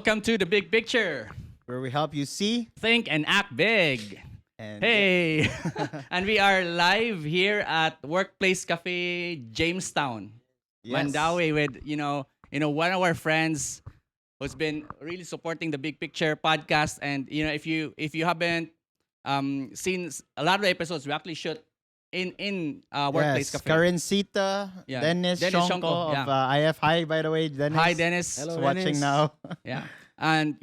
Welcome to the big picture. where we help you see Think and act big. and Hey! And we are live here at Workplace Cafe, Jamestown, yes. Mandawi, with one of our friends who's been really supporting the Big Picture podcast. And if you haven't seen a lot of the episodes, we actually shoot in Workplace Yes, Cafe. Karencita, Yeah, Dennis Dennis Shonko Shonko, of IF. Hi, by the way, Dennis. Hi, Dennis. Is Hello, watching Dennis. now. Yeah, and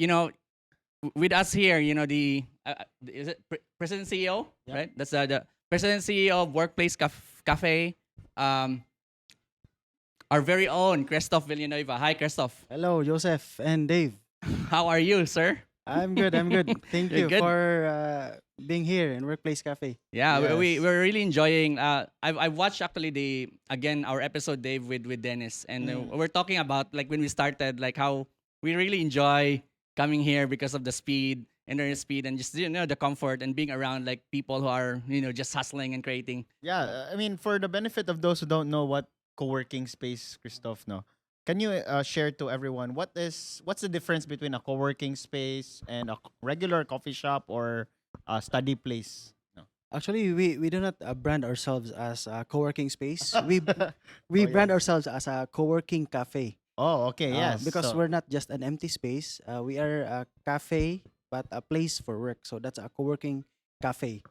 with us here, is it President CEO, Yep. right? That's the President CEO of Workplace Cafe, our very own Kristoff Villanueva. Hi, Kristoff. Hello, Joseph and Dave. How are you, sir? I'm good. I'm good. Thank You're you good. for being here in Workplace Cafe. Yeah, Yes. we're really enjoying. I've watched actually our episode, Dave, with Dennis, and we're talking about like when we started, like how we really enjoy coming here because of the speed, internet speed, and just the comfort and being around like people who are just hustling and creating. Yeah, I mean, for the benefit of those who don't know what co-working space, Christoph, no, can you share to everyone what's the difference between a co-working space and a regular coffee shop or a study place? No. Actually, we do not brand ourselves as a co-working space. We Oh, brand yeah. ourselves as a co-working cafe. Oh, okay, yes. Because So- we're not just an empty space. We are a cafe, but a place for work. So that's a co-working cafe.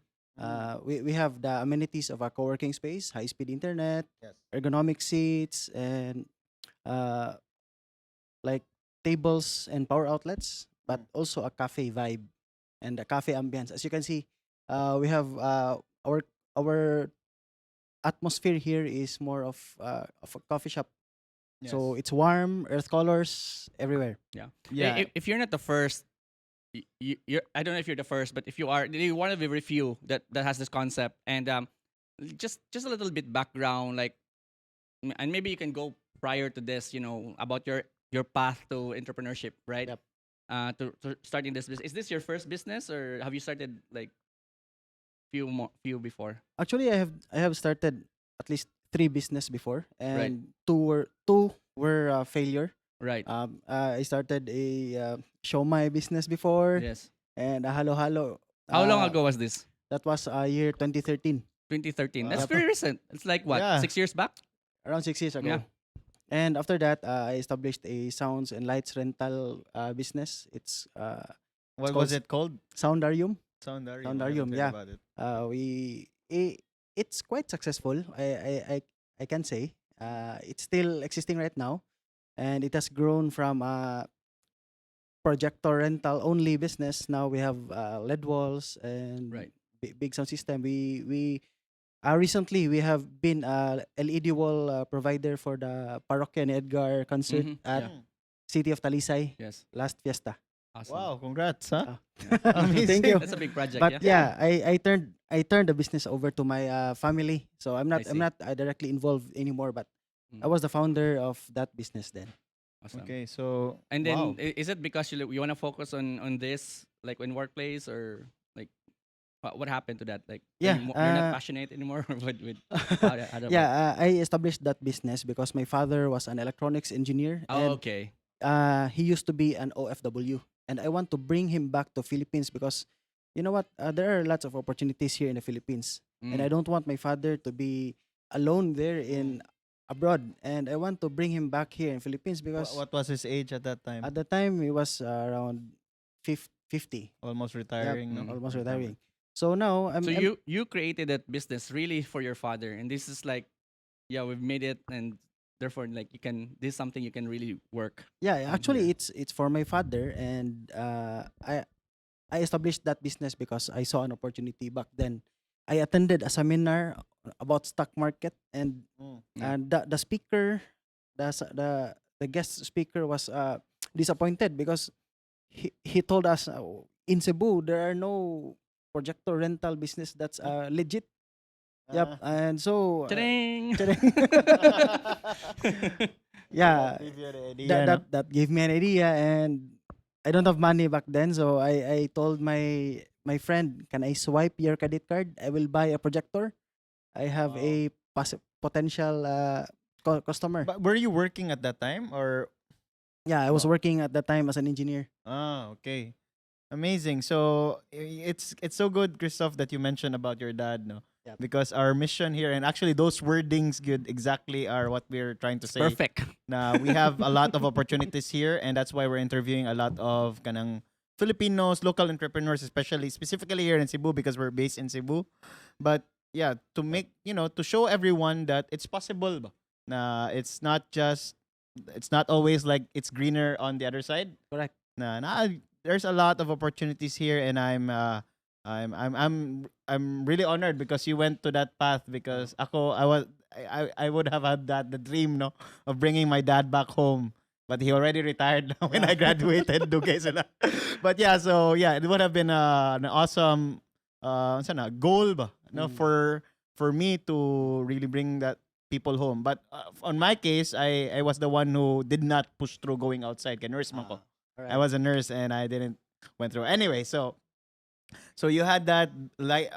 We have the amenities of a co-working space: high-speed internet, Yes. ergonomic seats, and uh, like tables and power outlets, but also a cafe vibe and a cafe ambience. As you can see, we have our atmosphere here is more of a coffee shop. So Yes. it's warm, earth colors everywhere. Yeah. Yeah. If you're not the first, you're I don't know if you're the first, but if you are, you're one of the very few that has this concept. And just a little bit background, like, and maybe you can go prior to this, about your path to entrepreneurship, right? Yep. To starting this business. Is this your first business, or have you started like few before? Actually, I have started at least 3 business before, Right. and two were failure. Right. I started a shomai business before, Yes. and a halo halo. How long ago was this? That was year 2013, 2013. That's Wow. pretty recent. It's like what, Yeah. 6 years back? around 6 years ago. Yeah. And after that, I established a sounds and lights rental business. It's What called was it called? Soundarium. Soundarium. Soundarium, I haven't heard yeah. about it. It's quite successful. I can say it's still existing right now, and it has grown from a projector rental only business. Now we have LED walls and Right. big sound system. We recently we have been LED wall provider for the Parokya ni Edgar concert Mhm, at yeah. City of Talisay Yes. last fiesta. Awesome. Wow, congrats, huh? Amazing. Thank you. That's a big project. But yeah. yeah, I turned the business over to my family. So I'm I not see. I'm not directly involved anymore, but Mm. I was the founder of that business then. Awesome. Okay, so And then wow. is it because you want to focus on this like in workplace, or like what happened to that? Like Yeah, you're not passionate anymore with other Yeah, work? I established that business because my father was an electronics engineer, Oh, and okay. he used to be an OFW, and I want to bring him back to Philippines because you know what, there are lots of opportunities here in the Philippines, and I Mm. don't want my father to be alone there in abroad, and I want to bring him back here in Philippines because What was his age at that time? at the time he was around 50, Almost retiring, no? Mm. almost Remember. retiring. So now So you created that business really for your father, and this is like, yeah, we've made it, and therefore like this is something you can really work. yeah, actually Yeah. it's for my father, and I established that business because I saw an opportunity back then. I attended a seminar about stock market, and Mm. Yeah. the speaker, the guest speaker was disappointed because he told us in Cebu there are no projector rental business that's legit. Yep, and so Ta-ding! yeah, Give you the idea, that, no? that gave me an idea, and I don't have money back then, so I told my friend, can I swipe your credit card? I will buy a projector. I have Wow. a potential customer. But were you working at that time, or Yeah, I was Oh. working at that time as an engineer. Ah, okay. Amazing. So it's so good, Christoph, that you mentioned about your dad, no? Yep. Because our mission here, and actually those wordings good exactly are what we're trying to It's say. perfect. Na we have a lot of opportunities here, and that's why we're interviewing a lot of kanang Filipinos, local entrepreneurs, especially specifically here in Cebu because we're based in Cebu. But yeah, to make to show everyone that it's possible. Ba? Na it's not always like it's greener on the other side. Correct. Na there's a lot of opportunities here, and I'm really honored because you went to that path. Because I would have had the dream no of bringing my dad back home, but he already retired now when Yeah. I graduated. Dugay sila. But yeah, so yeah, it would have been an awesome sana, goal ba, no, Mm. for me to really bring that people home. But on my case, I was the one who did not push through going outside. Kaya nurse man ko. Alright. I was a nurse and I didn't went through. Anyway, so you had that light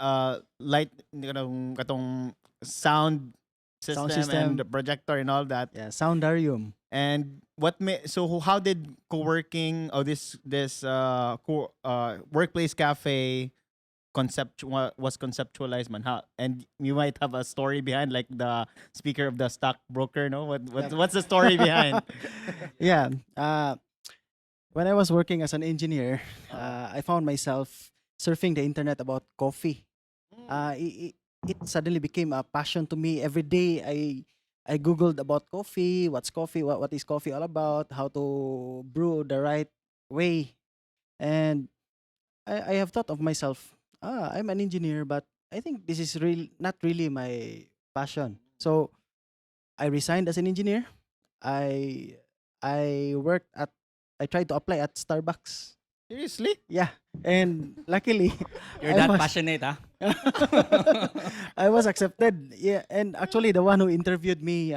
katong sound system, system. and the projector and all that. Yeah, Soundarium. And how did co-working or workplace cafe was conceptualized, man? How, and you might have a story behind, like the speaker of the stockbroker, no? Yep. What's the story behind? Yeah. When I was working as an engineer, I found myself surfing the internet about coffee. It suddenly became a passion to me. Every day I googled about coffee, what's coffee, what is coffee all about, how to brew the right way. And I have thought of myself, I'm an engineer, but I think this is not really my passion. So I resigned as an engineer. I I worked at I tried to apply at Starbucks. Seriously? Yeah. And luckily You're I that was- passionate, huh? I was accepted. Yeah, and actually the one who interviewed me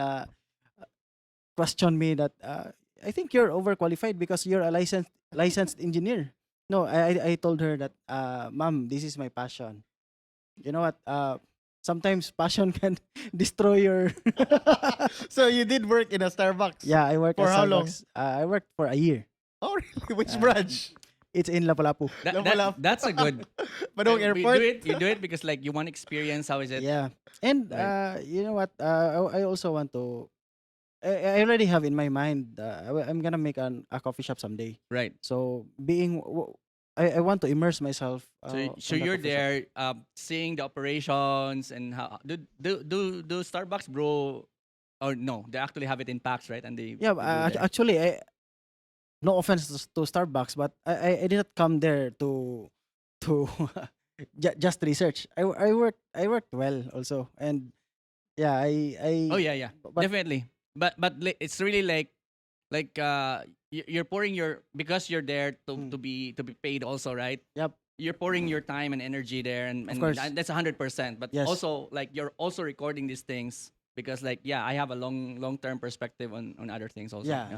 questioned me that I think you're overqualified because you're a licensed engineer. No, I told her that ma'am, this is my passion. You know what? Sometimes passion can destroy your So you did work in a Starbucks? Yeah, I worked For at how long? Starbucks. I worked for a year. Oh, really? Which Uh, branch? It's in Lapu-Lapu. That's a good. Padong You Airport? You do it because like you want experience. How is it? Yeah. And Right. you know what? I also want to I already have in my mind I'm gonna make a coffee shop someday. Right. So I want to immerse myself. So on the you're coffee shop. there, seeing the operations and how do Starbucks, bro? Or no, they actually have it in packs, right? And they Yeah, do there. actually, no offense to Starbucks, but I did not come there to just research. I worked well also, and yeah, Oh yeah, yeah, but definitely. But it's really like you're pouring your, because you're there to be paid also, right? Yep. You're pouring your time and energy there, and course. that's 100%. But Yes. also like you're also recording these things because like yeah, I have a long term perspective on other things also. yeah,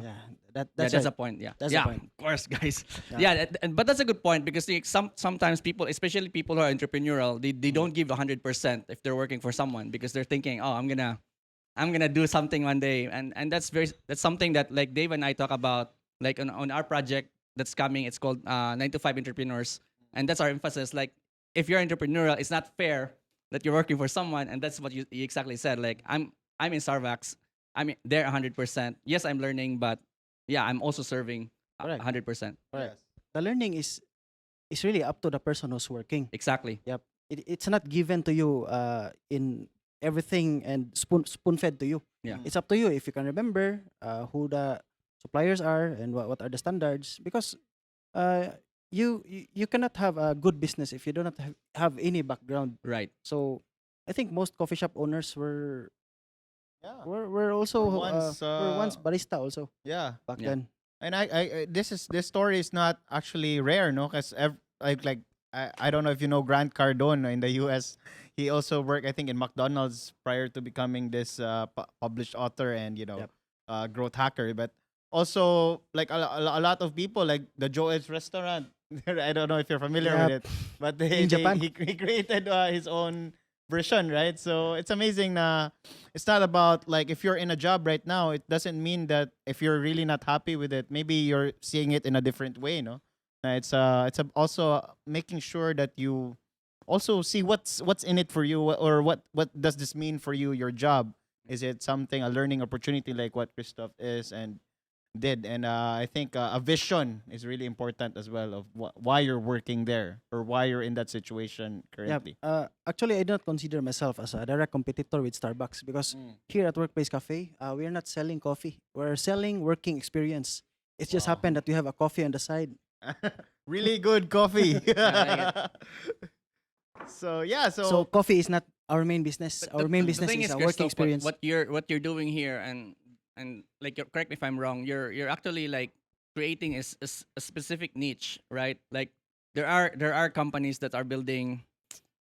that's That's right. a point. Yeah, That's the yeah, point. of course, guys. Yeah. Yeah, but that's a good point because like, sometimes people, especially people who are entrepreneurial, they don't give 100% if they're working for someone because they're thinking, oh, I'm gonna do something one day, and that's something that like Dave and I talk about like on our project that's coming. It's called 9 to 5 Entrepreneurs, and that's our emphasis. Like if you're entrepreneurial, it's not fair that you're working for someone, and that's what you exactly said. Like I'm in Starbucks, I'm there 100%. Yes, I'm learning, but yeah, I'm also serving Correct. 100%. Correct. The learning is really up to the person who's working. Exactly. Yep. It's not given to you in everything and spoon fed to you. Yeah. It's up to you if you can remember who the suppliers are and what are the standards, because you cannot have a good business if you do not have any background. Right. So I think most coffee shop owners Yeah. were also Were once, barista also Yeah. back Yeah. then. And this story is not actually rare, no? Because I don't know if you know Grant Cardone in the U.S. He also worked, I think, in McDonald's prior to becoming this published author and Yep. growth hacker. But also, like a lot of people, like the Joel's restaurant. I don't know if you're familiar with it, but In Japan. he created his own version, right? So it's amazing na it's not about like if you're in a job right now, it doesn't mean that if you're really not happy with it, maybe you're seeing it in a different way, no? Also making sure that you also see what's in it for you, or what does this mean for you, your job. Is it something, a learning opportunity like what Christoph is and did? And I think a vision is really important as well of why you're working there or why you're in that situation Yeah. currently. Actually, I don't consider myself as a direct competitor with Starbucks because Mm. here at Workplace Cafe, we are not selling coffee. We're selling working experience. It just Wow. happened that we have a coffee on the side. Really good coffee. I like So yeah, So so coffee is not our main business. But Our main the business thing is is, a working Christoph, experience. what you're doing here, and like, correct me if I'm wrong. You're actually like creating a specific niche, right? Like there are companies that are building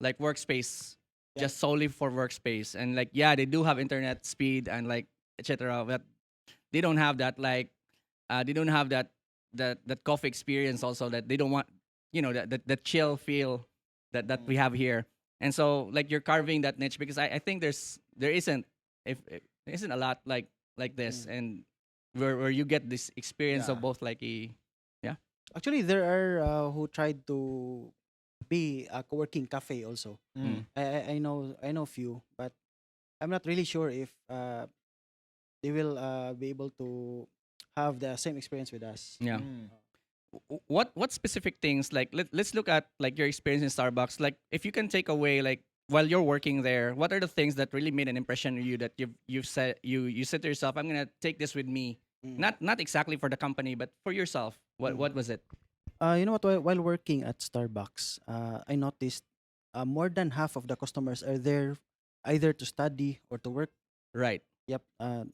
like workspace Yeah. just solely for workspace, and like yeah, they do have internet speed and like etc. But they don't have that like they don't have that coffee experience also, that they don't want, that chill feel that we have here. And so like you're carving that niche, because I think there isn't, if there isn't a lot like this, and where you get this experience Yeah. of both like yeah. Actually, there are who tried to be a co-working cafe also. Mm. I know few, but I'm not really sure if they will be able to have the same experience with us. Yeah. Mm. What specific things, like let's look at like your experience in Starbucks. Like if you can take away, like while you're working there, what are the things that really made an impression on you, that you've said, you said to yourself, I'm gonna take this with me, Mm. not exactly for the company but for yourself. What was it? You know what? While working at Starbucks, I noticed more than half of the customers are there either to study or to work. Right. Yep.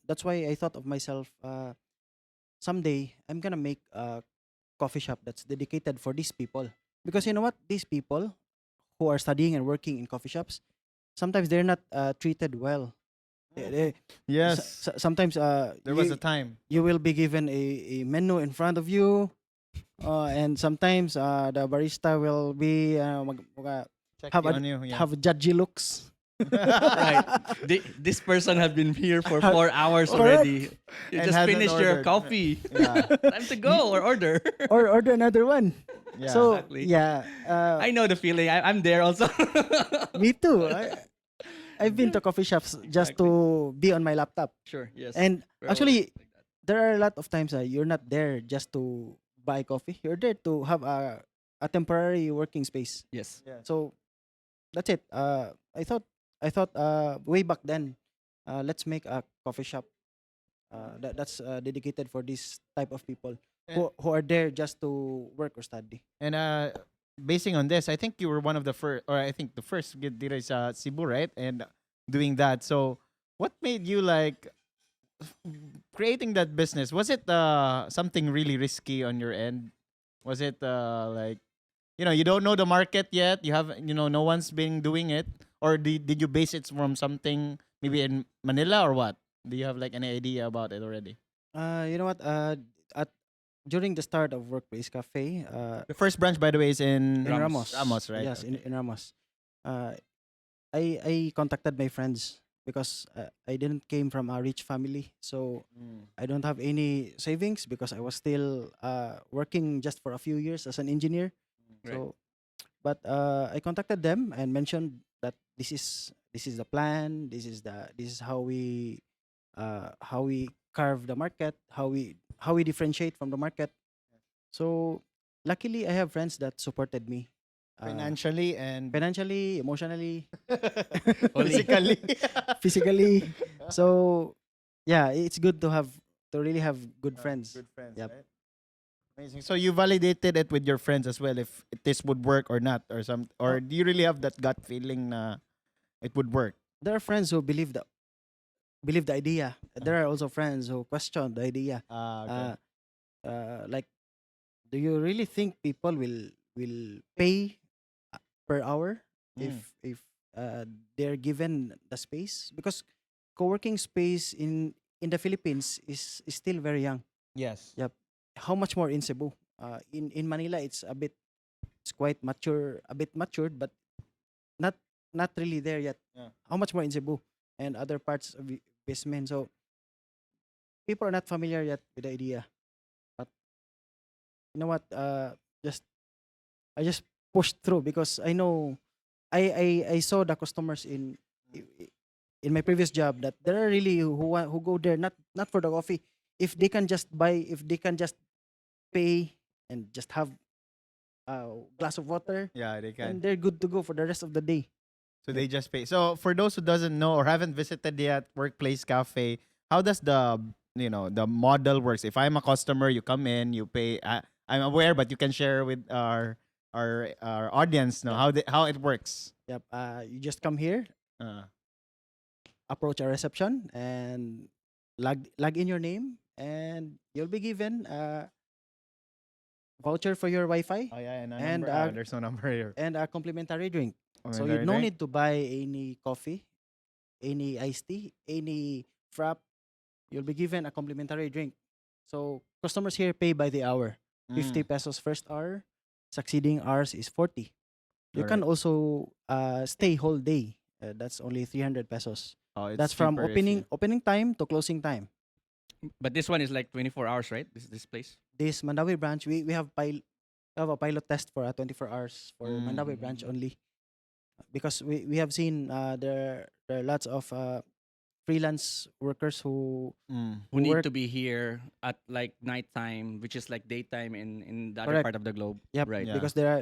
That's why I thought of myself. Someday I'm gonna make a coffee shop that's dedicated for these people. Because you know what? These people who are studying and working in coffee shops, sometimes they're not treated well. Yes. Sometimes There was a time. you will be given a menu in front of you, and sometimes the barista will be have Checking on you. Yeah. have judgy looks. Right. This person has been here for Have- 4 hours Correct. already. You And just hasn't finished your ordered. coffee. Yeah. Time to go or order. Or order another one. Yeah. So Exactly. yeah, I know the feeling. I'm there also. me too. I've been to coffee shops just Exactly. to be on my laptop. Sure. Yes. And We're all actually, like that. there are a lot of times you're not there just to buy coffee. You're there to have a temporary working space. Yes. Yeah. So that's it. I thought way back then, let's make a coffee shop that's dedicated for this type of people who are there just to work or study. And basing on this, I think you were one of the first, or I think the first did is Cebu, right? And doing that. So, what made you like creating that business? Was it something really risky on your end? Was it like, you don't know the market yet? You have, no one's been doing it, or did you base it from something maybe in Manila or what? Do you have like any idea about it already? You know what? At during the start of Workplace Cafe, The first branch, by the way, is in in Ramos. Ramos, right? Yes, Okay. in Ramos. Uh, I contacted my friends because I didn't came from a rich family, so Mm. I don't have any savings because I was still working just for a few years as an engineer. Right. So, but I contacted them and mentioned that this is the plan. This is how we carve the market, how we differentiate from the market. So luckily, I have friends that supported me Financially and financially, emotionally, physically. physically. So yeah, it's good to really have good friends. Good friends, Yep. right? Amazing. So you validated it with your friends as well, if this would work or not, or do you really have that gut feeling na it would work? There are friends who believe the idea. There are also friends who question the idea. Okay. Like, do you really think people will pay per hour Mm. if they're given the space? Because co-working space in the Philippines is still very young. Yes. Yep. How much more in Cebu? In Manila, it's quite mature, a bit matured, but not not really there yet. Yeah. How much more in Cebu and other parts of Vismin? So people are not familiar yet with the idea. But you know what? Just I just pushed through because I know I saw the customers in my previous job that there are really who go there not for the coffee. If they can just buy, if they can just pay and just have a glass of water, Yeah, they then can. they're good to go for the rest of the day. So they just pay. So for those who doesn't know or haven't visited yet Workplace Cafe, how does the the model works? If I'm a customer, you come in, you pay. I'm aware, but you can share with our audience know Yeah. how it works. Yep. You just come here, Uh, approach a reception, and log in your name, and you'll be given a voucher for your Wi-Fi oh yeah, and a and number. There's no number here. and a complimentary drink. So you Commentary no drink? need to buy any coffee, any iced tea, any frap. You'll be given a complimentary drink. So customers here pay by the hour. 50 Mm, pesos first hour. Succeeding hours is 40. You can alright. also stay whole day. That's only 300 pesos. Oh, it's That's from cheaper if you. opening time to closing time. But this one is like 24 hours, right? This place. This Mandawi branch, we have a pilot test for 24 hours for Mandawi branch Mm. only because we have seen there are lots of freelance workers who Mm. Who need work. to be here at like nighttime, which is like daytime in the other Correct. part of the globe. Yep. Right. Yeah. Because there are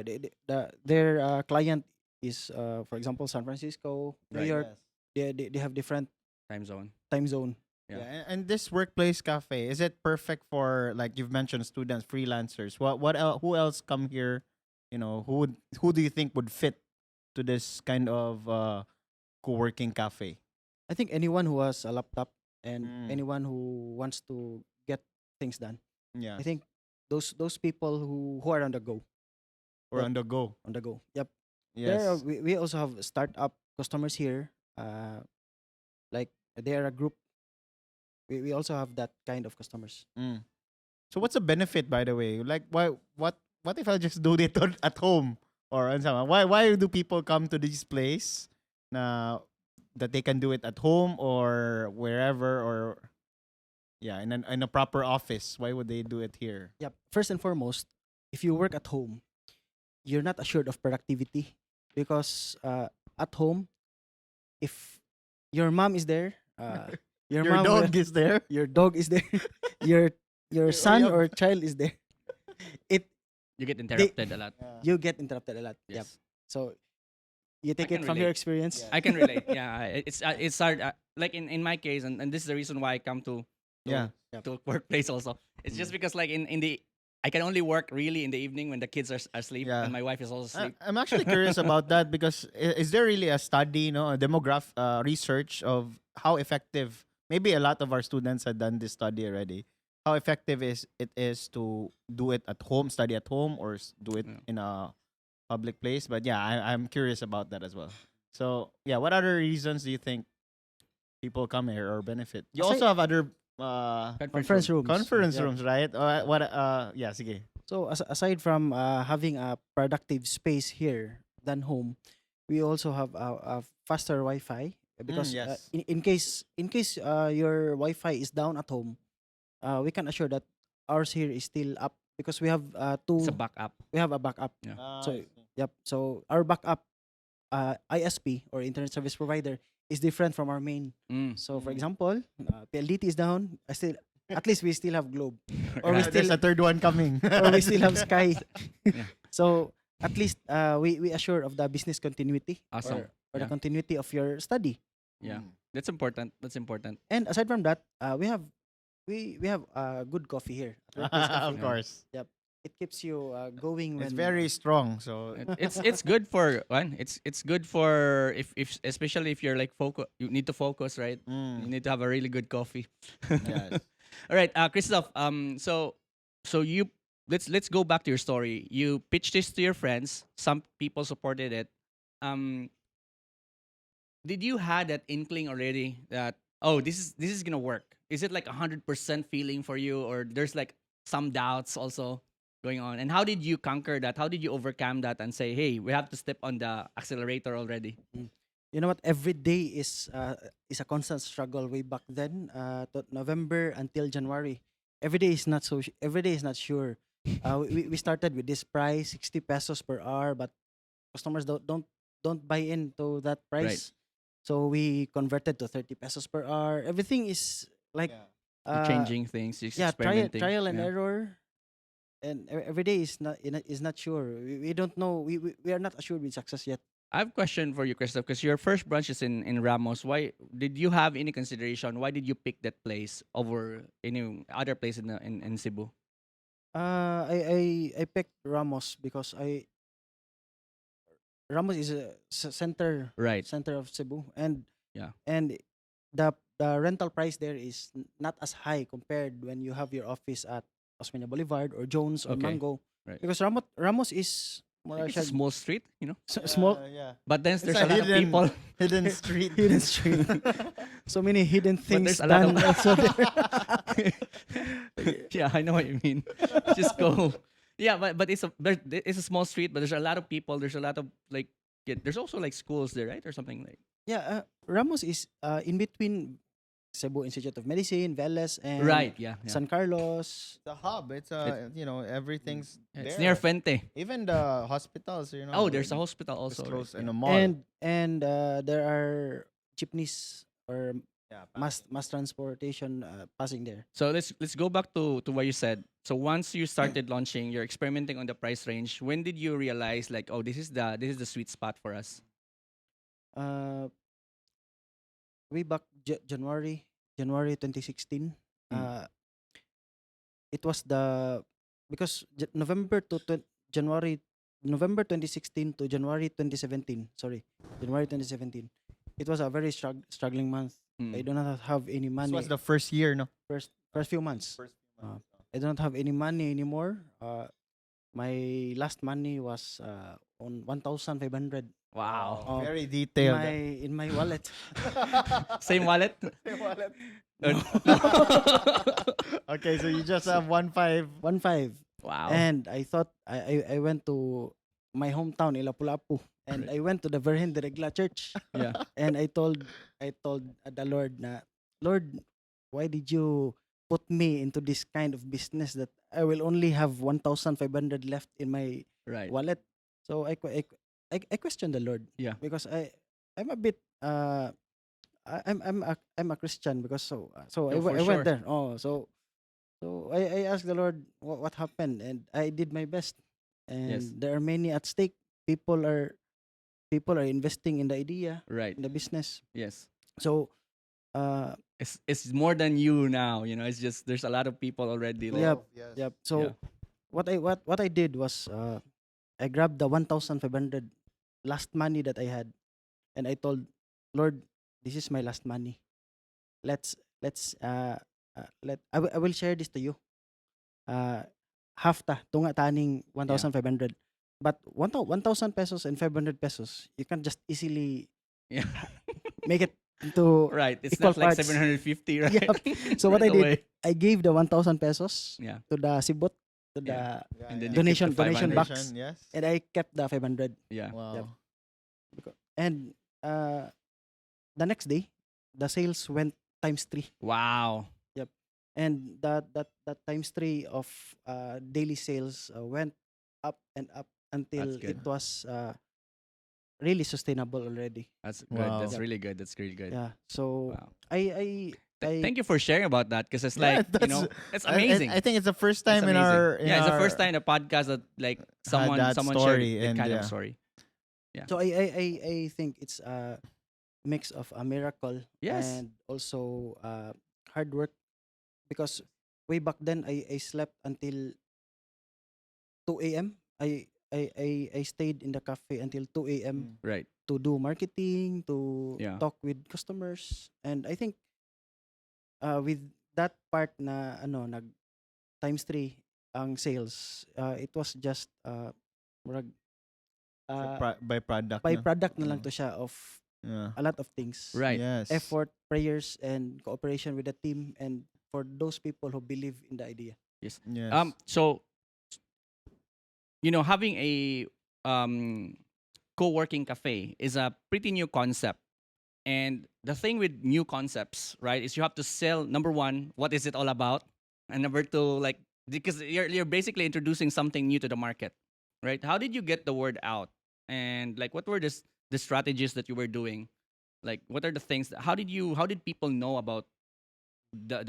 their client is for example San Francisco, New Right. York. They have different Time zone. time zone. Yeah. Yeah, and this Workplace Cafe, is it perfect for, like you've mentioned, students, freelancers? What else? Who else come here? Who do you think would fit to this kind of co-working cafe? I think anyone who has a laptop and Mm. anyone who wants to get things done. Yeah, I think those people who are on the go. or on the go. On the go. Yep. Yes. We also have startup customers here. Like they are a group. We also have that kind of customers. Mm. So what's the benefit, by the way? Like, what if I just do it at home or on some? Why do people come to this place? Now that they can do it at home or wherever, or yeah, in a proper office. Why would they do it here? Yep. First and foremost, if you work at home, you're not assured of productivity because at home, if your mom is there, your Your mom, dog is there. your dog is there, your your son yeah. or child is there. It You get interrupted a lot. you get interrupted a lot. Yep. Yes. So you take can it from your relate. experience. Yeah. I can relate. Yeah, it's hard. Like in my case, and this is the reason why I come to Yeah. to workplace also. It's just because like in the I can only work really in the evening when the kids are asleep Yeah. and my wife is also asleep. I'm actually curious about that because is there really a study, a demograph research of how effective? Maybe a lot of our students have done this study already. How effective it is to do it at home, study at home, or do it Yeah. in a public place? But yeah, I'm curious about that as well. So yeah, what other reasons do you think people come here or benefit? You Aside- also have other Conference rooms. conference Yep. rooms, right? What? Yeah, sige. So aside from having a productive space here than home, we also have a faster Wi-Fi because yes. in case your Wi-Fi is down at home, we can assure that ours here is still up because we have It's a backup. we have a backup. So yep. So our backup ISP or internet service provider is different from our main. Mm. So for Mm. example, PLDT is down. At least we still have Globe. Or we Right. still there's a third one coming. or we still have Sky. Yeah. So at least we assure of the business continuity Awesome. or the Yeah. continuity of your study. Yeah. That's important. That's important. And aside from that, we have good coffee here. At Workplace Cafe. Of course. It keeps you going when It's very strong. So It's good for one. It's good for if especially if you're like focus. You need to focus, right? You mm, need to have a really good coffee. yes. All right, Christoph. So you let's go back to your story. You pitched this to your friends. Some people supported it. Um, did you had that inkling already that this is gonna work? Is it like 100% feeling for you, or there's like some doubts also going on? And how did you conquer that? How did you overcome that and say, hey, we have to step on the accelerator already? You know what? Every day is a constant struggle. Way back then, to November until January, every day is not every day is not sure. We started with this price, 60 pesos per hour, but customers don't buy into that Right. price. So we converted to 30 pesos per hour. Everything is like Yeah. You're uh changing things, just yeah, experimenting. trial and Yeah. error, and every day is not sure. We don't know. We are not assured with success yet. I have a question for you, Christoph, because your first branch is in Ramos. Why did you have any consideration? Why did you pick that place over any other place in Cebu? I picked Ramos because I Ramos is a Right. center of Cebu, and Yeah. and the rental price there is not as high compared when you have your office at Osmeña Boulevard or Jones or Okay. Mango, Right. because Ramos is more Like it's a small street, small Yeah. but then It's there's a a lot of hidden- people. Hidden street. hidden street. So many hidden But things there's a lot of- done also there. Yeah, I know what you mean. Just go. Yeah, but it's a small street, but there's a lot of people. There's a lot of there's also like schools there, right, or something like. Yeah, Ramos is in between Cebu Institute of Medicine, Veles, and Right. Yeah. Yeah. San Carlos. It's a hub. It's everything's It's there. near Fente. Even the hospitals, Oh, there's a like, hospital it's also. close right? in Yeah. a mall. And there are jeepneys or yeah, mass transportation passing there. So let's go back to what you said. So once you started launching, you're experimenting on the price range. When did you realize like, oh, this is the sweet spot for us? Uh, way back January 2016. Mm. It was the because January November 2016 to January 2017. Sorry, January 2017. It was a very struggling month. Mm. I do not have any this money. was the first year, no? first few months. First I don't have any money anymore. My last money was on 1,500 Wow. Oh, Very in detailed. my wallet. Same wallet? Okay, so you just have 1.5. 1,500. Wow. And I thought I went to my hometown Lapu-Lapu, and Right. I went to the Virgen de Regla Church, Yeah. and I told the Lord na, Lord, why did you put me into this kind of business that I will only have 1,500 left in my Right. wallet? So I questioned the Lord. Yeah. Because I'm a bit I'm a Christian, because so Yeah, for I went sure. there. So I asked the Lord what happened, and I did my best. And Yes. there are many at stake. People are investing in the idea, Right. in the business. Yes. So It's more than you now. It's just there's a lot of people already. Like, Yep. Yes. yep. So Yeah. what I did was I grabbed the 1,500 last money that I had, and I told Lord, this is my last money. I will share this to you. Half tunga taning 1,500. But 1,000 pesos and 500 pesos, you can just easily Yeah. make it into Right. It's equal not like parts. 750, right? Yep. So what Right I did, away. I gave the 1,000 pesos Yeah. to the sibot, to the Yeah. Yeah, And then yeah. you keep the donation 500. box, Yes. and I kept the 500. Yeah. Wow. Yep. And the next day, the sales went times 3. Wow. And that times 3 of daily sales went up and up until That's good. it was really sustainable already. That's good. Wow. That's Yep. really good. That's really good. Yeah. So Wow. I Thank you for sharing about that because it's Yeah, like it's I- amazing. I think it's the first It's time in amazing. our it's the first time in a podcast that like someone that shared story, that and kind of yeah. story. So I think it's a mix of a miracle Yes. and also hard work, because way back then I slept until 2 a.m. I stayed in the cafe until 2 a.m. Right. to do marketing, to Yeah. talk with customers. And I think with that part na nag times 3 ang sales, it was just murag, by product. by no? product na lang Mm. to siya of Yeah. a lot of things. Right. Yes. Effort, prayers, and cooperation with the team, and for those people who believe in the idea. Yes. So having a um co-working cafe is a pretty new concept. And the thing with new concepts, right, is you have to sell, number one, what is it all about? And number two, like, because you're basically introducing something new to the market, right? How did you get the word out? And like, what were the strategies that you were doing? Like, what are the things how did people know about the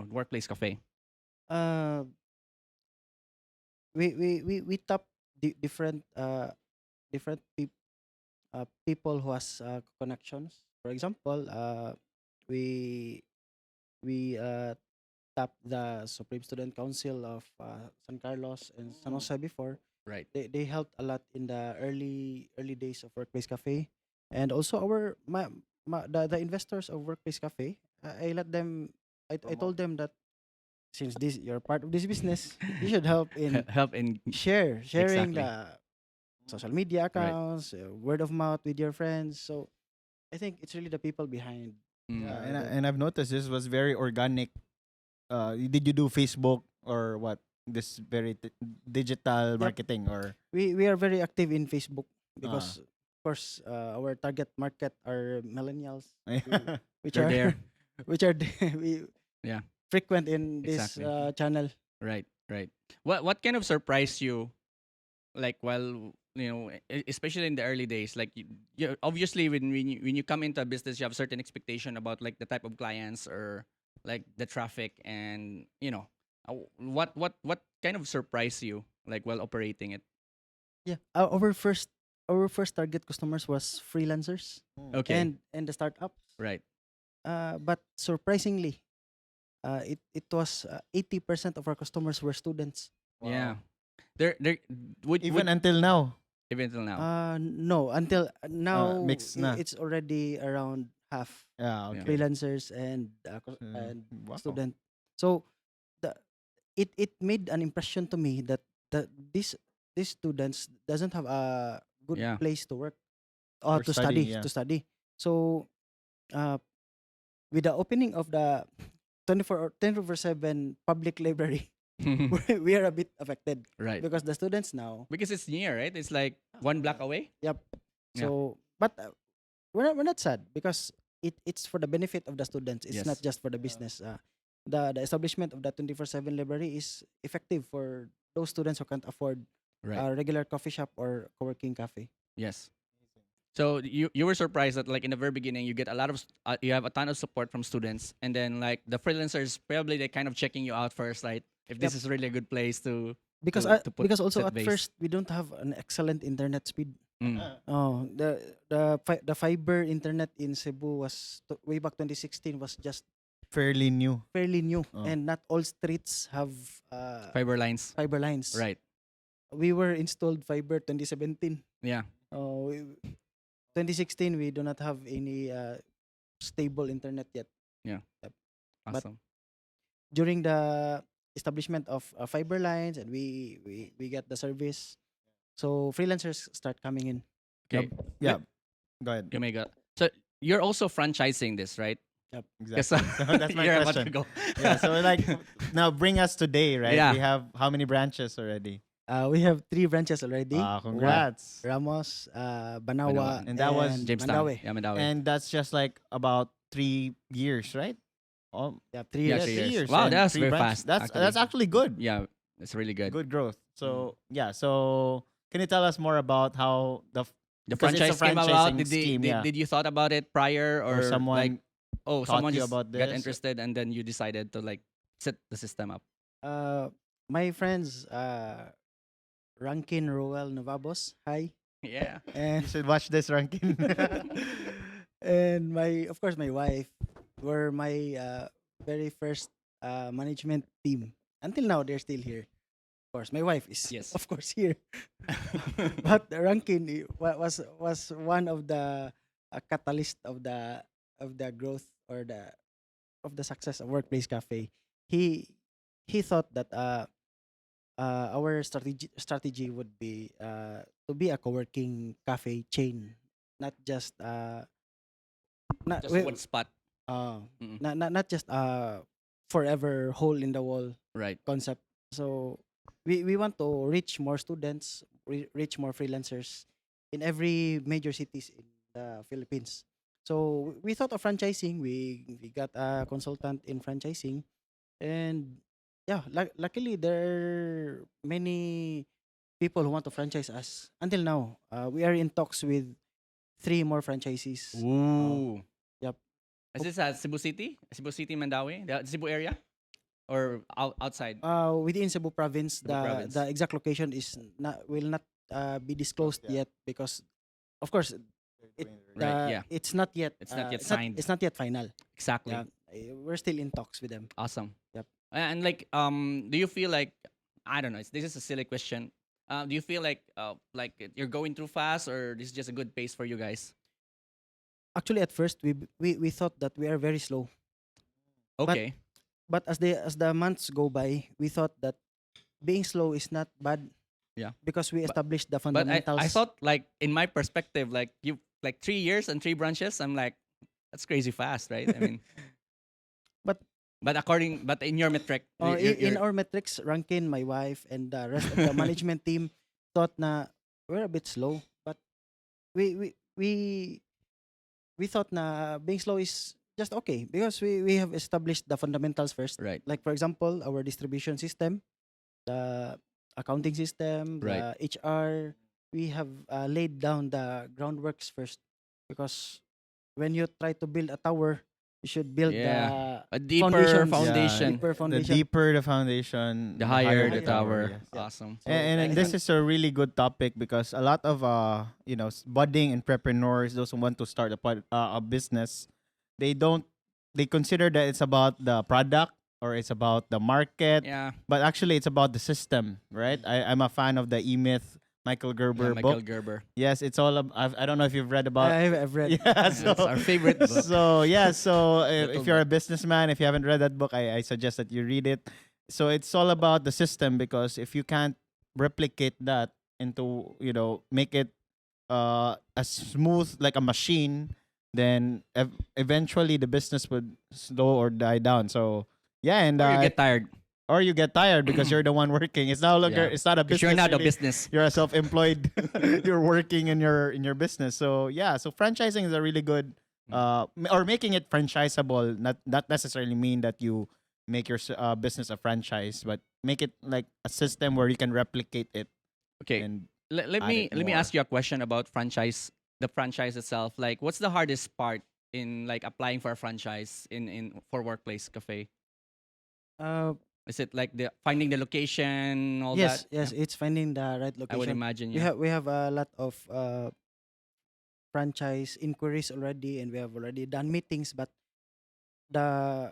workplace cafe? Uh, we tap different people who has connections. For example, we we tap the Supreme Student Council of San Carlos and San Jose before. Right. They helped a lot in the early days of Workplace Cafe, and also our the investors of Workplace Cafe. I let them. I told them that since this you're part of this business, you should help in Help in sharing exactly. the social media Right. accounts, word of mouth with your friends. So I think it's really the people behind. Mm. Yeah, The and I've noticed this was very organic. Did you do Facebook or what? This very digital Yep. marketing or we are very active in Facebook uh, because of course our target market are millennials which They're are there. which are we Yeah. frequent in this Exactly. channel. Right. Right. What kind of surprised you, like, while especially in the early days, like, you obviously when you come into a business, you have certain expectation about like the type of clients or like the traffic, and what kind of surprised you, like, while operating it? Yeah, our first target customers was freelancers Okay. and the startups. Right. But surprisingly, it was 80% of our customers were students. Yeah. wow. There Even would until now. even till now. No, until now Mix na. it's already around half Yeah, Yeah. okay. freelancers Uh, and wow. student. So the it made an impression to me that these students doesn't have a good Yeah. place to work or For study, yeah. to study. So uh, with the opening of the 24/7 public library, we are a bit affected Right. because the students now. Because it's near, right? It's like one block away. Yep. Yeah. So, but we're not sad because it's for the benefit of the students. It's not Yes. just for the business. The establishment of the 24/7 library is effective for those students who can't afford Right. a regular coffee shop or co-working cafe. Yes. So you were surprised that, like, in the very beginning you get a lot of you have a ton of support from students, and then like the freelancers probably they kind of checking you out first, right? If this Yep. is really a good place to Because also set at base. first we don't have an excellent internet speed. Mm. Oh, the fiber internet in Cebu was way back 2016 was just Fairly new. fairly new, Oh. and not all streets have Fiber lines. fiber lines. Right. We were installed fiber 2017. Yeah. 2016 we do not have any stable internet yet. Yeah. Yep. But Awesome. during the establishment of fiber lines and we get the service, so freelancers start coming in. Okay. Yeah. Go ahead. You may go. So you're also franchising this, right? Yep. Because Exactly. So that's my you're about to question. go. Yeah. So like now bring us today, right? Yeah. We have how many branches already? We have 3 branches already. Congrats. Ramos, Banawa. Banawa, And that was Jamestown. Mandaue. Yeah, Mandaue. And that's just like about 3 years, right? Oh, Yeah, 3 Yeah, years. 3 3 years. years. Wow, and that's 3 very branches. fast, That's actually good. Yeah, it's really good. Good growth. So yeah. So can you tell us more about how The because it's a franchise came about. franchising scheme, yeah. Did you thought about it prior, or or someone like, oh, taught someone you just about got this? interested and then you decided to like set the system up? My friends, Rankin Roel Novabos, hi. Yeah. You And should watch this ranking. and of course my wife were my very first management team. Until now they're still here. Of course, my wife is Yes. of course here. But Rankin was one of the catalyst of the growth or the of the success of Workplace Cafe. He thought that our strategy would be to be a co-working cafe chain, not just not Just we- one spot. Mm-mm. not just forever hole in the wall Right. concept. So we want to reach more students, reach more freelancers, in every major cities in the Philippines. So we thought of franchising. We got a consultant in franchising, and yeah, luckily there are many people who want to franchise us. Until now, we are in talks with three more franchisees. Ooh. Yep. Is this at Cebu City? Cebu City, Mandawi? The Cebu area? Or outside? Within Cebu province, Cebu province. the exact location is not will not be disclosed Yeah. yet, because of course Right, yeah. it's not yet It's not yet signed. it's not yet final. Exactly. Yeah, we're still in talks with them. Awesome. Yep. And like, do you feel like, I don't know, this is a silly question. Do you feel like you're going too fast, or this is just a good pace for you guys? Actually, at first we thought that we are very slow, Okay. but as the months go by, we thought that being slow is not bad. Yeah. Because we But- established the But fundamentals. I thought, like, in my perspective, like, you, like 3 years and 3 branches, I'm like, that's crazy fast, right? I mean, But- but in your metric, in our metrics, Rankin, my wife, and the rest of the management team thought na we're a bit slow, but we we we we thought na being slow is just okay, because we have established the fundamentals first. right. Like for example, our distribution system, the accounting system, Right. the HR, we have laid down the groundworks first, because when you try to build a tower, you should build Yeah. the A deeper foundations. foundation. Deeper The foundation. deeper the foundation, The higher the higher tower. yes. Yeah. Awesome. So And I this think- is a really good topic because a lot of budding entrepreneurs, those who want to start a business, they don't they consider that it's about the product or it's about the market, Yeah. but actually it's about the system, right? I'm a fan of the E-Myth Michael Gerber Michael book. Gerber. Yes, it's all I don't know if you've read about I've read. yeah, so That's our favorite book. so yeah, so Little if you're a businessman, if you haven't read that book, I suggest that you read it. So it's all about the system, because if you can't replicate that into, make it as smooth like a machine, then eventually the business would slow or die down. So yeah, and Or you get tired. you get tired because you're the one working. It's no longer Yeah. it's not a Because business. you're not a really. business. You're a self-employed. You're working in your business. So yeah, so franchising is a really good or making it franchisable. Not necessarily mean that you make your business a franchise, but make it like a system where you can replicate it. Okay. And Let add me it let me more. ask you a question about the franchise itself. Like, what's the hardest part in like applying for a franchise in for Workplace Cafe? Uh, Is it like the finding the location, all yes, that? yes, it's finding the right I would location. imagine. We Yeah. have a lot of franchise inquiries already, and we have already done meetings, but the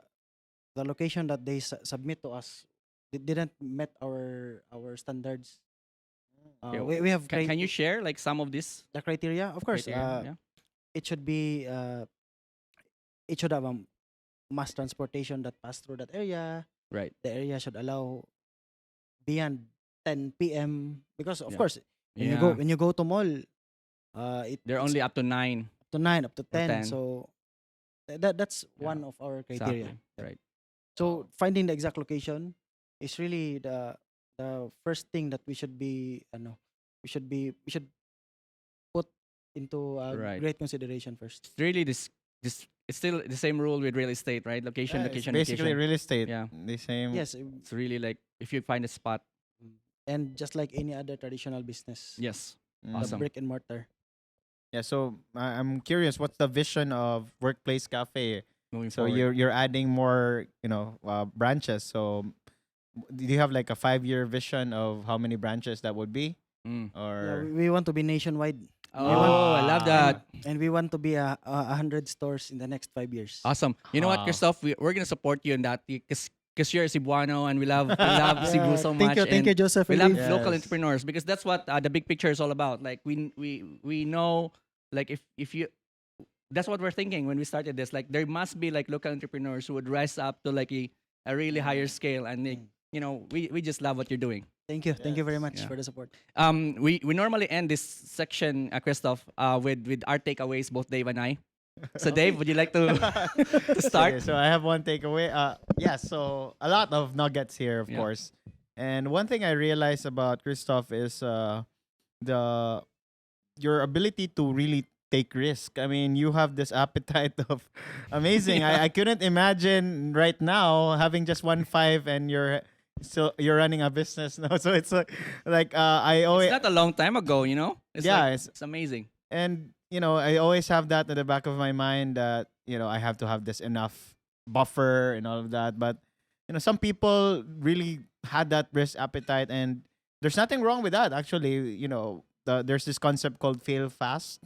the location that they submit to us, didn't met our standards. Okay, We have Can you share like some of this the criteria, of course. criteria? Yeah. It should be it should have a mass transportation that pass through that area. Right. The area should allow beyond 10 p.m. because of Yeah. course Yeah. when you go to mall, They're only up to 9. up to 9, up to or 10. 10. So that's Yeah, one of our criteria. Exactly. Yep. Right. So finding the exact location is really the first thing that we should we should put into Right. great consideration first. It's really this it's still the same rule with real estate, right? Location, yeah, it's location, basically location. real estate. Yeah. The same. Yes, It's really like if you find a spot. and just like any other traditional business, Yes. Mm. the Awesome. brick and mortar. Yeah. So I'm curious, what's the vision of Workplace Cafe? Moving So forward. you're adding more, branches. So do you have like a 5-year vision of how many branches that would be? Mm. Yeah, Or we want to be nationwide, Oh, I love that. and we want to be a 100 stores in the next 5 years. Awesome. You know what, Wow. Kristoff? We're gonna support you in that because you're a Cebuano and we love Cebu so much. Thank you, Joseph. We and love Lee. Yes. local entrepreneurs because that's what the big picture is all about. Like we know, like if you that's what we're thinking when we started this. Like there must be like local entrepreneurs who would rise up to like a really higher scale, and they, we just love what you're doing. Thank you. Thank you very much Yeah. for the support. We normally end this section, Kristoff, with our takeaways, both Dave and I. So Dave, would you like to to start? Okay, so I have one takeaway. Yeah, so a lot of nuggets here, of Yeah. course. And one thing I realized about Kristoff is the your ability to really take risk. I mean, you have this appetite of amazing. I couldn't imagine right now having just 1.5 and you're running a business now. So it's like I It's always not a long time ago, you know. It's yeah, like it's it's amazing. and I always have that at the back of my mind that I have to have this enough buffer and all of that. But some people really had that risk appetite, and there's nothing wrong with that. Actually, there's this concept called fail fast,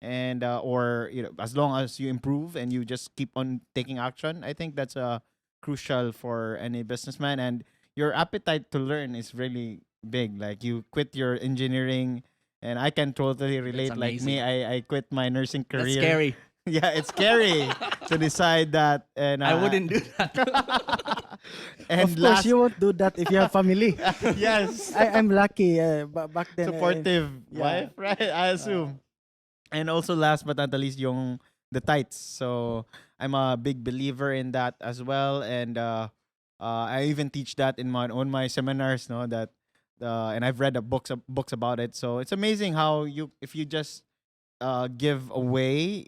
and or as long as you improve and you just keep on taking action, I think that's crucial for any businessman. And your appetite to learn is really big. Like you quit your engineering, and I can totally That's relate. Like me, amazing. I quit my nursing That's career. scary. Yeah, it's scary to decide that. And I wouldn't do that. and Of course, last, you won't do that if you have family. yes, I'm lucky. Back then, supportive yeah. wife, right? I assume. And also, last but not the least, yung the tights. So I'm a big believer in that as well, and I even teach that in my seminars. No, that and I've read the books about it. So it's amazing how if you just give away,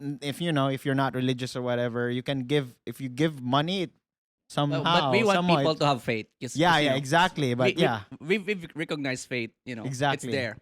if you're not religious or whatever, you can give. If you give money, it But somehow we want somehow people it, to have faith. yeah, yeah, exactly. But we, yeah, we've recognized faith. It's exactly. there.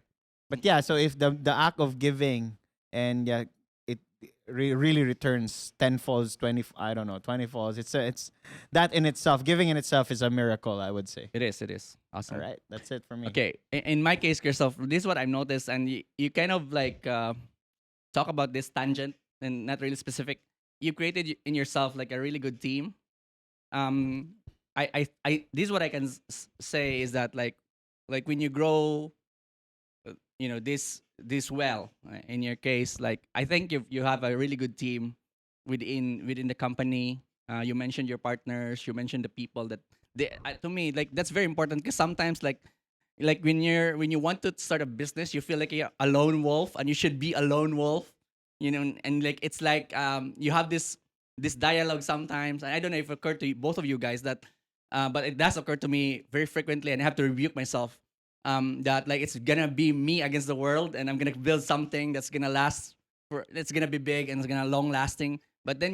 But yeah, so if the act of giving, and yeah, it really returns tenfolds, 20, I don't know, 20 folds. It's that in itself, giving in itself is a miracle, I would say. It is. It is awesome. All right, that's it for me. Okay. In my case, Christoph, this is what I've noticed, and you kind of like talk about this tangent and not really specific. You created in yourself like a really good team. This is what I can say is that like when you grow, this well. In your case, like I think you have a really good team within the company. You mentioned your partners. You mentioned the people that to me like that's very important because sometimes like when you want to start a business, you feel like you're a lone wolf, and you should be a lone wolf, and like it's like you have this dialogue sometimes, and I don't know if it occurred to both of you guys that, but it does occur to me very frequently, and I have to rebuke myself that like it's gonna be me against the world, and I'm gonna build something that's gonna last it's gonna be big and it's gonna long lasting. But then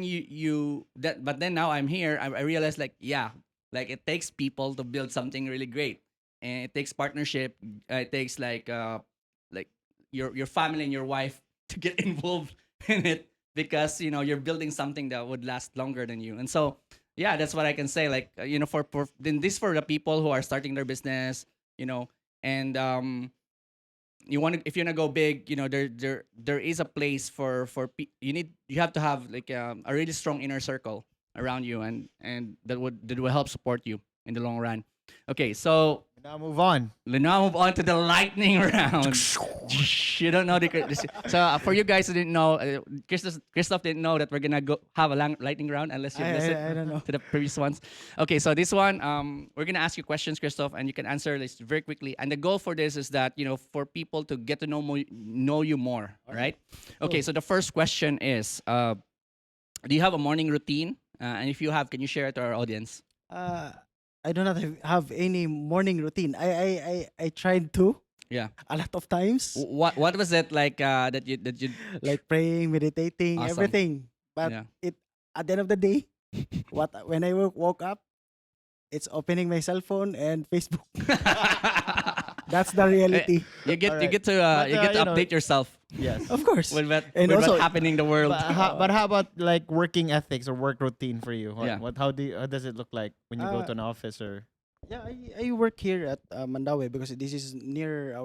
but then now I'm here. I realize like yeah, like it takes people to build something really great, and it takes partnership. It takes like your family and your wife to get involved in it because you're building something that would last longer than you. And so yeah, that's what I can say. Like for then this for the people who are starting their business, you know, and if you want to go big, there is a place you have to have like a really strong inner circle around you, and that will help support you in the long run. Okay, so Now move on. now move on to the lightning round. You don't know so for you guys who didn't know, Christoph didn't know that we're gonna go have a lightning round unless you listen I don't know. to the previous ones. Okay, so this one, we're gonna ask you questions, Christoph, and you can answer this very quickly. And the goal for this is that for people to get to know you more. All right. Okay, so the first question is, do you have a morning routine? And if you have, can you share it to our audience? Uh, I do not have any morning routine. I tried to Yeah. a lot of times, What was it like that you like praying, meditating, Awesome. everything. But Yeah. at the end of the day, when I woke up, it's opening my cell phone and Facebook. That's the reality. You get Alright. to But, you get to you know- update yourself Yes. Of course. with And what's also- happening in the world. But how about like working ethics or work routine for you? Yeah. How does it look like when you go to an office or? Yeah, I work here at Mandaue because this is near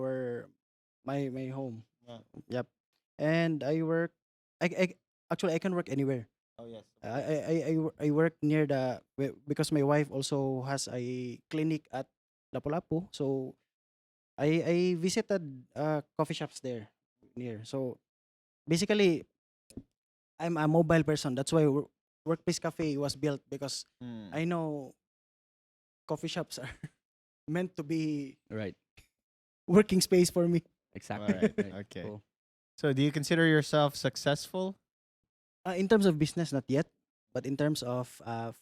my home. Yeah. Yep. And I work. I actually I can work anywhere. Oh yes. I work near because my wife also has a clinic at Lapu-Lapu, so I visited coffee shops there near. So basically, I'm a mobile person. That's why Workplace Cafe was built because I know coffee shops are meant to be Right. working space for me. Exactly. Alright, Right. okay. Cool. So do you consider yourself successful? In terms of business, not yet, but in terms of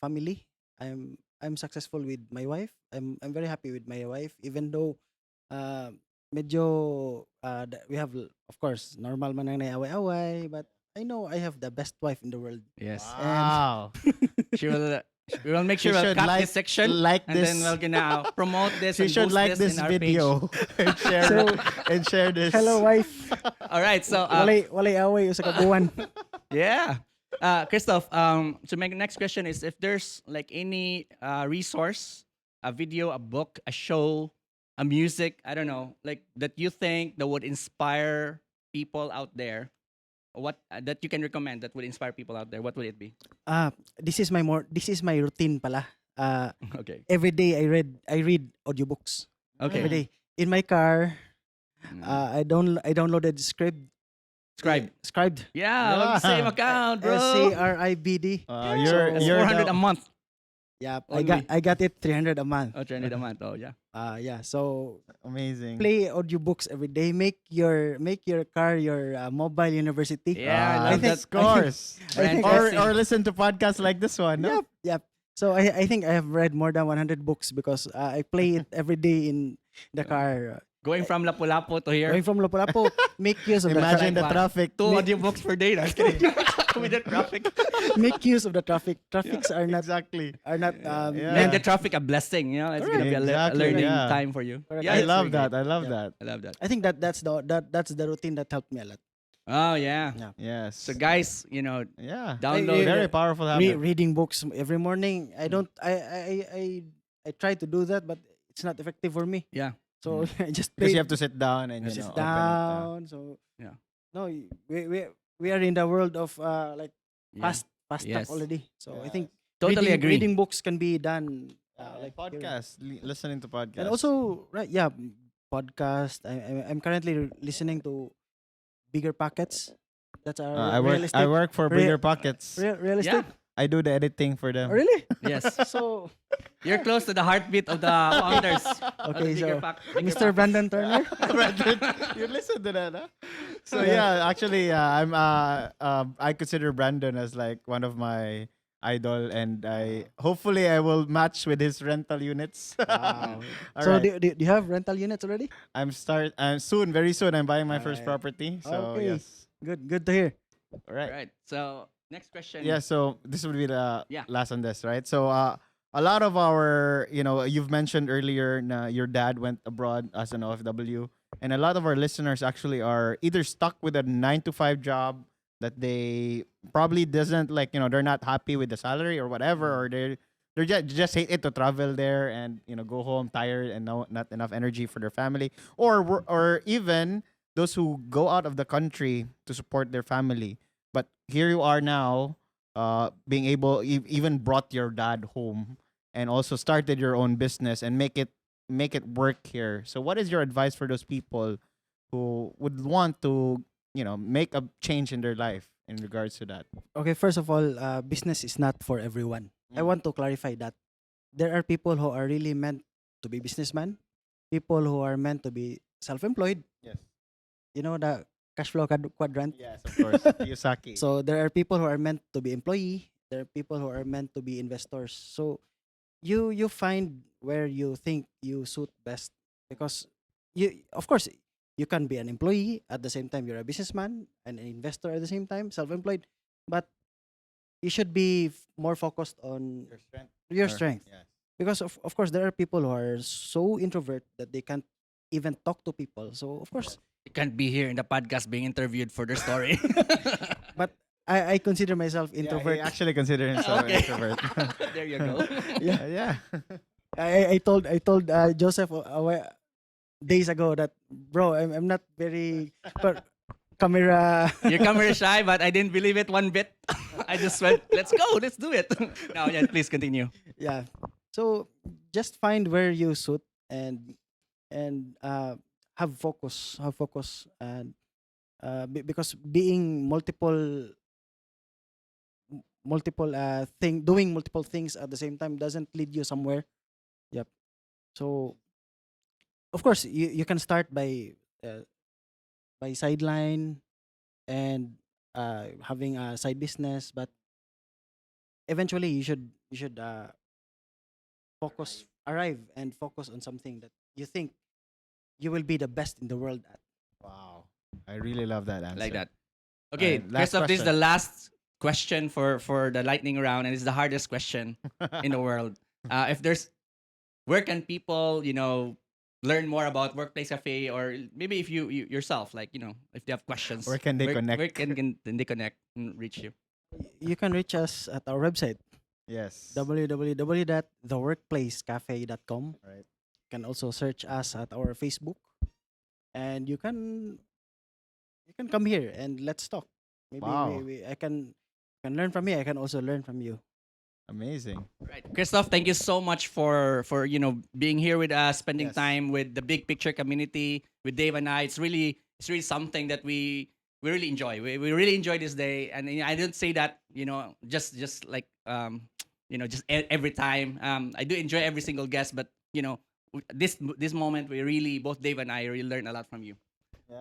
family, I'm successful with my wife. I'm very happy with my wife, even though medyo we have of course normal man ang away-away, but I know I have the best wife in the world. Yes. And Wow. She will. We will make She sure we'll should cut like this section, like and then this. we're gonna promote this She and should post like this this in our page. video and share So, and share this. hello wife. All right. So Walay away sa kabuwan. yeah. Kristoff, so my next question is if there's like any resource, a video, a book, a show, a music, I don't know, like that you think that would inspire people out there, what that you can recommend that would inspire people out there, what would it be? This is my routine pala. Okay. Every day I read audiobooks. Okay. Every day in my car. Mm. I downloaded Scribed. Yeah, Yeah. same account, bro. SCRIBD. You're It's you're 400 the- a month. Yeah, Only. I got it 300 a month. Oh, 300 a month. Oh, yeah. Yeah. So amazing. play audiobooks every day. Make your car your mobile university. Yeah, I love think- that. Of course. I think or listen to podcasts like this one. No? Yep. So I think I have read more than 100 books because I play it every day in the car. Going from Lapu-Lapu to here. Going from Lapu-Lapu, make use of Imagine the Wow. traffic. 2 audiobooks per day. No, I'm kidding. With the traffic. make use of the traffic. Traffics are not Exactly. Yeah. Yeah. And the traffic a blessing, you know, it's gonna be a Exactly, learning yeah. time for you. Correct. Yeah, I it's love very that. great. I love Yeah. that. I love that. I think that's the routine that helped me a lot. Oh yeah. Yeah. Yes. So guys, you know, yeah. download. Very powerful habit. Reading books every morning. I don't. I try to do that, but it's not effective for me. Yeah. So I just Because play. you have to sit down and Sit Sit open it, down. So Yeah. no, we are in the world of like Yeah. fast Yes. talk already. So I Yes. think Totally agree. reading books can be done like like podcast, listening to podcasts. and also right, yeah, podcast. I'm currently listening to Bigger Pockets. That's our I real work. estate. I work for Real- bigger pockets. Real Yeah. estate. I do the editing for them. Oh, really? Yes. So You're close to the hearttbeat of the founders. of the okay, bigger so bigger Mr. Brandon Turner. You listen to that, huh? So yeah, actually, I consider Brandon as like one of my idol, and hopefully I will match with his rental units. Wow. All So right. do you have rental units already? I'm soon, very soon. I'm buying my first Alright. property. So Okay. yes, Good to hear. all right. Right. So next question. Yeah, so this will be the Yeah. last on this, right? So a lot of our, you've mentioned earlier na your dad went abroad as an OFW, and a lot of our listeners actually are either stuck with a 9 to 5 job that they probably doesn't like, they're not happy with the salary or whatever, or they're just hate it to travel there and go home tired and not enough energy for their family, or even those who go out of the country to support their family. But here you are now, being able, even brought your dad home and also started your own business and make it work here. So what is your advice for those people who would want to make a change in their life in regards to that? Okay, first of all, business is not for everyone. I Mm. want to clarify that. There are people who are really meant to be businessmen, people who are meant to be self-employed. Yes. You know the cash flow quadrant. Yes, of course. Kiyosaki. So there are people who are meant to be employee. There are people who are meant to be investors. So you find where you think you suit best, because of course you can be an employee at the same time you're a businessman and an investor at the same time, self-employed, but you should be more focused on your strength. your Or- strength, Yes. because of course there are people who are so introvert that they can't even talk to people. So of course, You can't be here in the podcast being interviewed for their story. but I consider myself Yeah, introvert. he actually consider himself an Okay. introvert. There you go. Yeah. I told Joseph days ago that, bro, I'm not very camera. You're camera shy, but I didn't believe it one bit. I just went, let's go, let's do it. No, yeah, please continue. Yeah. So just find where you suit and have focus, and because being multiple doing multiple things at the same time doesn't lead you somewhere. Yep. So of course you can start by sideline and having a side business, but eventually you should arrive and focus on something that you think you will be the best in the world at. Wow. I really love that answer. Like that. Okay, last Kristoff, this is the question. last question for the lightning round, and it's the hardest question in the world. If there's, where can people, learn more about Workplace Cafe, or maybe if you yourself, like, if they have questions, Where can they connect? Where can they connect and reach you? You can reach us at our website, Yes. www.theworkplacecafe.com. Right. You can also search us at our Facebook, and you can come here and let's talk. Maybe Wow. I can learn from you. I can also learn from you. Amazing. Right, Kristoff, thank you so much for being here with us, spending Yes. time with the big picture community, with Dave and I. It's really something that we really enjoy. We really enjoy this day, and I don't say that just like just every time. I do enjoy every single guest, but this moment we really, both Dave and I, really learn a lot from you.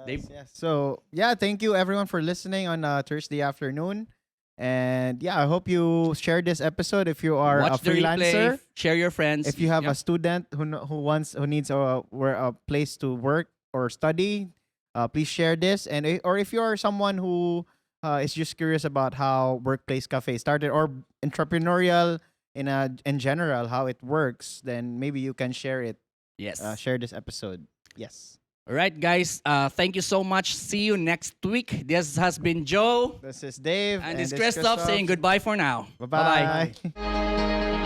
Dave? Yes. So yeah, thank you everyone for listening on Thursday afternoon. And yeah, I hope you share this episode if you are Watch a the freelancer. replay, share your friends. If you have Yeah. a student who needs a place to work or study, please share this. And or if you are someone who is just curious about how Workplace Cafe started, or entrepreneurial in general, how it works, then maybe you can share it. Yes. Share this episode. Yes. All right, guys. Thank you so much. See you next week. This has been Joe. This is Dave. And this is Kristoff saying goodbye for now. Bye-bye. Bye.